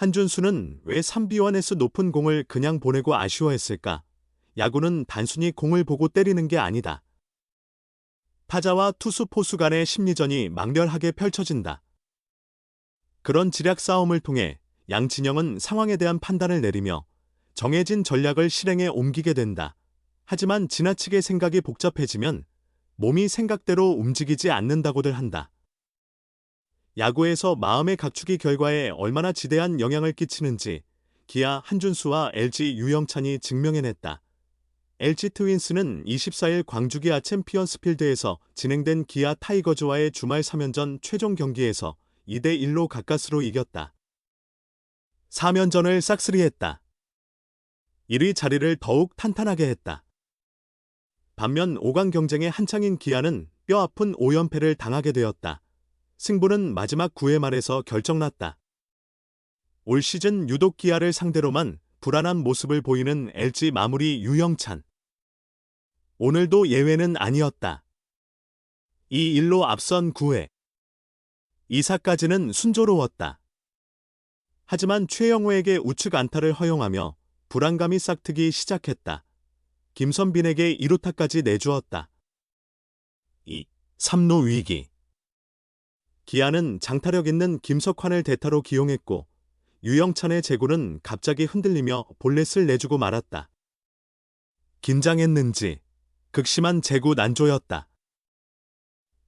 한준수는 왜 3B1S 높은 공을 그냥 보내고 아쉬워했을까? 야구는 단순히 공을 보고 때리는 게 아니다. 타자와 투수 포수 간의 심리전이 망렬하게 펼쳐진다. 그런 지략 싸움을 통해 양 진영은 상황에 대한 판단을 내리며 정해진 전략을 실행에 옮기게 된다. 하지만 지나치게 생각이 복잡해지면 몸이 생각대로 움직이지 않는다고들 한다. 야구에서 마음의 각축이 결과에 얼마나 지대한 영향을 끼치는지 기아 한준수와 LG 유영찬이 증명해냈다. LG 트윈스는 24일 광주 기아 챔피언스 필드에서 진행된 기아 타이거즈와의 주말 3연전 최종 경기에서 2대1로 가까스로 이겼다. 4연전을 싹쓸이했다. 1위 자리를 더욱 탄탄하게 했다. 반면 5강 경쟁의 한창인 기아는 뼈아픈 5연패를 당하게 되었다. 승부는 마지막 9회 말에서 결정났다. 올 시즌 유독 기아를 상대로만 불안한 모습을 보이는 LG 마무리 유영찬. 오늘도 예외는 아니었다. 2-1로 앞선 9회. 2사까지는 순조로웠다. 하지만 최영호에게 우측 안타를 허용하며 불안감이 싹트기 시작했다. 김선빈에게 2루타까지 내주었다. 3루 위기. 기아는 장타력 있는 김석환을 대타로 기용했고 유영찬의 제구는 갑자기 흔들리며 볼넷을 내주고 말았다. 긴장했는지 극심한 제구 난조였다.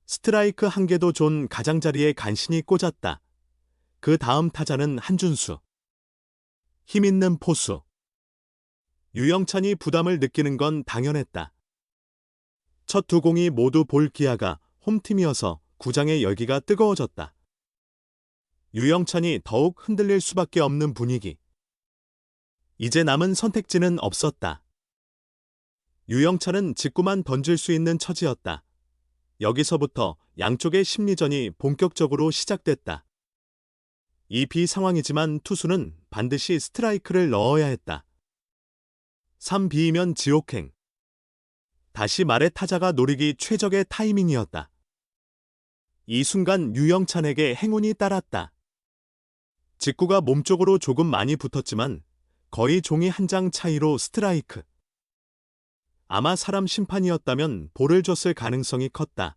스트라이크 한 개도 존 가장자리에 간신히 꽂았다. 그 다음 타자는 한준수. 힘있는 포수. 유영찬이 부담을 느끼는 건 당연했다. 첫 두 공이 모두 볼 기아가 홈팀이어서 구장의 열기가 뜨거워졌다. 유영찬이 더욱 흔들릴 수밖에 없는 분위기. 이제 남은 선택지는 없었다. 유영찬은 직구만 던질 수 있는 처지였다. 여기서부터 양쪽의 심리전이 본격적으로 시작됐다. 이 비상황이지만 투수는 반드시 스트라이크를 넣어야 했다. 3비이면 지옥행. 다시 말해 타자가 노리기 최적의 타이밍이었다. 이 순간 유영찬에게 행운이 따랐다. 직구가 몸쪽으로 조금 많이 붙었지만 거의 종이 한 장 차이로 스트라이크. 아마 사람 심판이었다면 볼을 줬을 가능성이 컸다.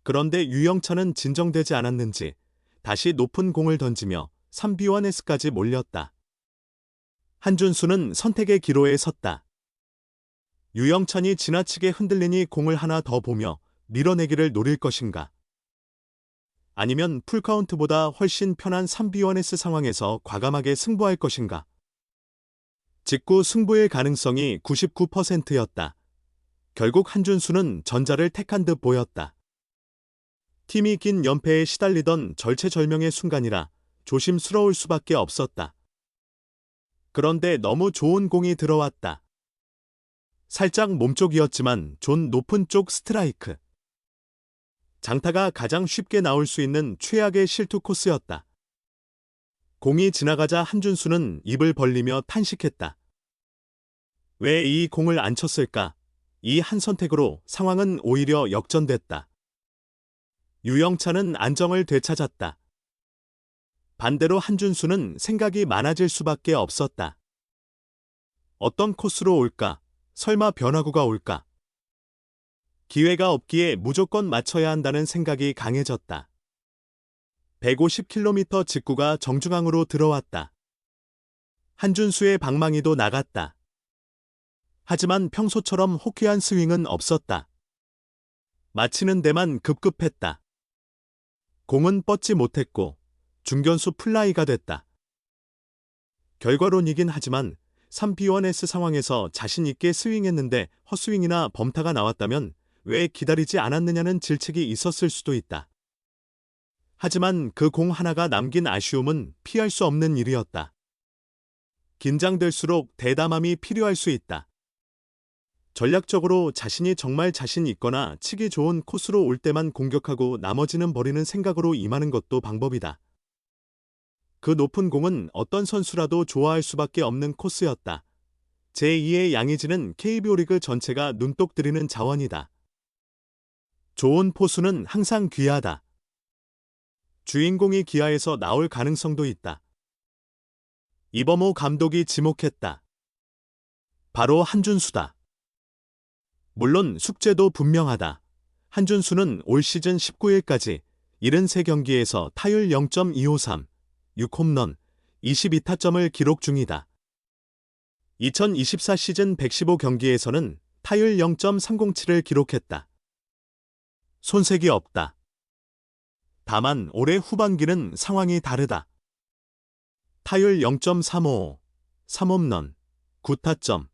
그런데 유영찬은 진정되지 않았는지 다시 높은 공을 던지며 3B1S까지 몰렸다. 한준수는 선택의 기로에 섰다. 유영찬이 지나치게 흔들리니 공을 하나 더 보며 밀어내기를 노릴 것인가? 아니면 풀카운트보다 훨씬 편한 3B1S 상황에서 과감하게 승부할 것인가? 직구 승부의 가능성이 99%였다. 결국 한준수는 전자를 택한 듯 보였다. 팀이 긴 연패에 시달리던 절체절명의 순간이라 조심스러울 수밖에 없었다. 그런데 너무 좋은 공이 들어왔다. 살짝 몸쪽이었지만 존 높은 쪽 스트라이크. 장타가 가장 쉽게 나올 수 있는 최악의 실투 코스였다. 공이 지나가자 한준수는 입을 벌리며 탄식했다. 왜 이 공을 안 쳤을까? 이 한 선택으로 상황은 오히려 역전됐다. 유영찬은 안정을 되찾았다. 반대로 한준수는 생각이 많아질 수밖에 없었다. 어떤 코스로 올까? 설마 변화구가 올까? 기회가 없기에 무조건 맞춰야 한다는 생각이 강해졌다. 150km 직구가 정중앙으로 들어왔다. 한준수의 방망이도 나갔다. 하지만 평소처럼 호쾌한 스윙은 없었다. 맞히는 데만 급급했다. 공은 뻗지 못했고 중견수 플라이가 됐다. 결과론이긴 하지만 3B1S 상황에서 자신 있게 스윙했는데 헛스윙이나 범타가 나왔다면 왜 기다리지 않았느냐는 질책이 있었을 수도 있다. 하지만 그 공 하나가 남긴 아쉬움은 피할 수 없는 일이었다. 긴장될수록 대담함이 필요할 수 있다. 전략적으로 자신이 정말 자신 있거나 치기 좋은 코스로 올 때만 공격하고 나머지는 버리는 생각으로 임하는 것도 방법이다. 그 높은 공은 어떤 선수라도 좋아할 수밖에 없는 코스였다. 제2의 양의지는 KBO 리그 전체가 눈독 들이는 자원이다. 좋은 포수는 항상 귀하다. 주인공이 기아에서 나올 가능성도 있다. 이범호 감독이 지목했다. 바로 한준수다. 물론 숙제도 분명하다. 한준수는 올 시즌 19일까지 73경기에서 타율 0.253, 6홈런, 22타점을 기록 중이다. 2024 시즌 115경기에서는 타율 0.307을 기록했다. 손색이 없다. 다만 올해 후반기는 상황이 다르다. 타율 0.355, 3홈런, 9타점,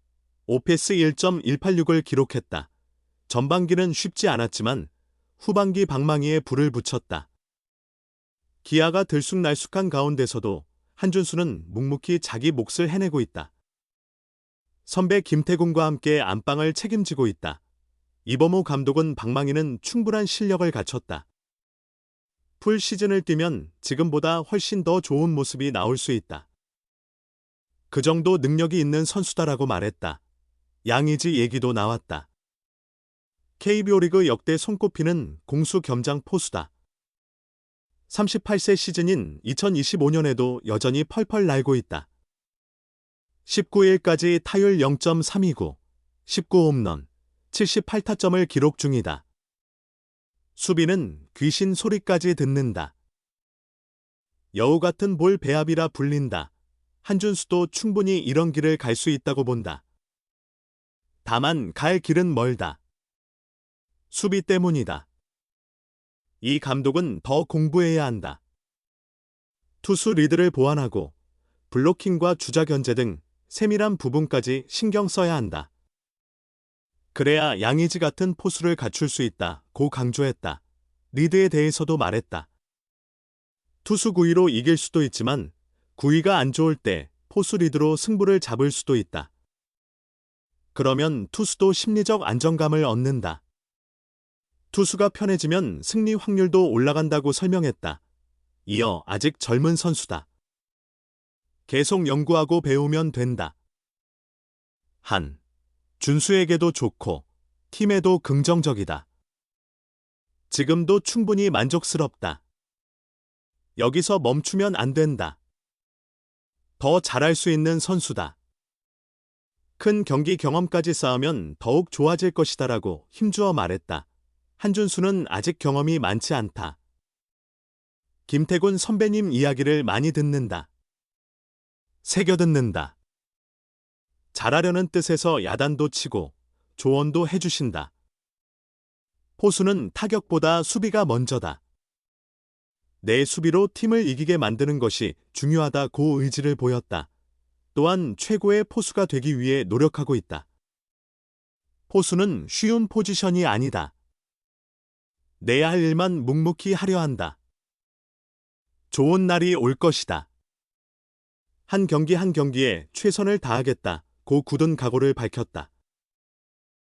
오패스 1.186을 기록했다. 전반기는 쉽지 않았지만 후반기 방망이에 불을 붙였다. 기아가 들쑥날쑥한 가운데서도 한준수는 묵묵히 자기 몫을 해내고 있다. 선배 김태군과 함께 안방을 책임지고 있다. 이범호 감독은 방망이는 충분한 실력을 갖췄다. 풀 시즌을 뛰면 지금보다 훨씬 더 좋은 모습이 나올 수 있다. 그 정도 능력이 있는 선수다라고 말했다. 양의지 얘기도 나왔다. KBO 리그 역대 손꼽히는 공수 겸장 포수다. 38세 시즌인 2025년에도 여전히 펄펄 날고 있다. 19일까지 타율 0.329, 19홈런, 78타점을 기록 중이다. 수비는 귀신 소리까지 듣는다. 여우 같은 볼 배합이라 불린다. 한준수도 충분히 이런 길을 갈 수 있다고 본다. 다만 갈 길은 멀다. 수비 때문이다. 이 감독은 더 공부해야 한다. 투수 리드를 보완하고 블로킹과 주자 견제 등 세밀한 부분까지 신경 써야 한다. 그래야 양의지 같은 포수를 갖출 수 있다고 강조했다. 리드에 대해서도 말했다. 투수 구위로 이길 수도 있지만 구위가 안 좋을 때 포수 리드로 승부를 잡을 수도 있다. 그러면 투수도 심리적 안정감을 얻는다. 투수가 편해지면 승리 확률도 올라간다고 설명했다. 이어 아직 젊은 선수다. 계속 연구하고 배우면 된다. 준수에게도 좋고 팀에도 긍정적이다. 지금도 충분히 만족스럽다. 여기서 멈추면 안 된다. 더 잘할 수 있는 선수다. 큰 경기 경험까지 쌓으면 더욱 좋아질 것이다라고 힘주어 말했다. 한준수는 아직 경험이 많지 않다. 김태군 선배님 이야기를 많이 듣는다. 새겨듣는다. 잘하려는 뜻에서 야단도 치고 조언도 해주신다. 포수는 타격보다 수비가 먼저다. 내 수비로 팀을 이기게 만드는 것이 중요하다고 의지를 보였다. 또한 최고의 포수가 되기 위해 노력하고 있다. 포수는 쉬운 포지션이 아니다. 내야 할 일만 묵묵히 하려 한다. 좋은 날이 올 것이다. 한 경기 한 경기에 최선을 다하겠다고 굳은 각오를 밝혔다.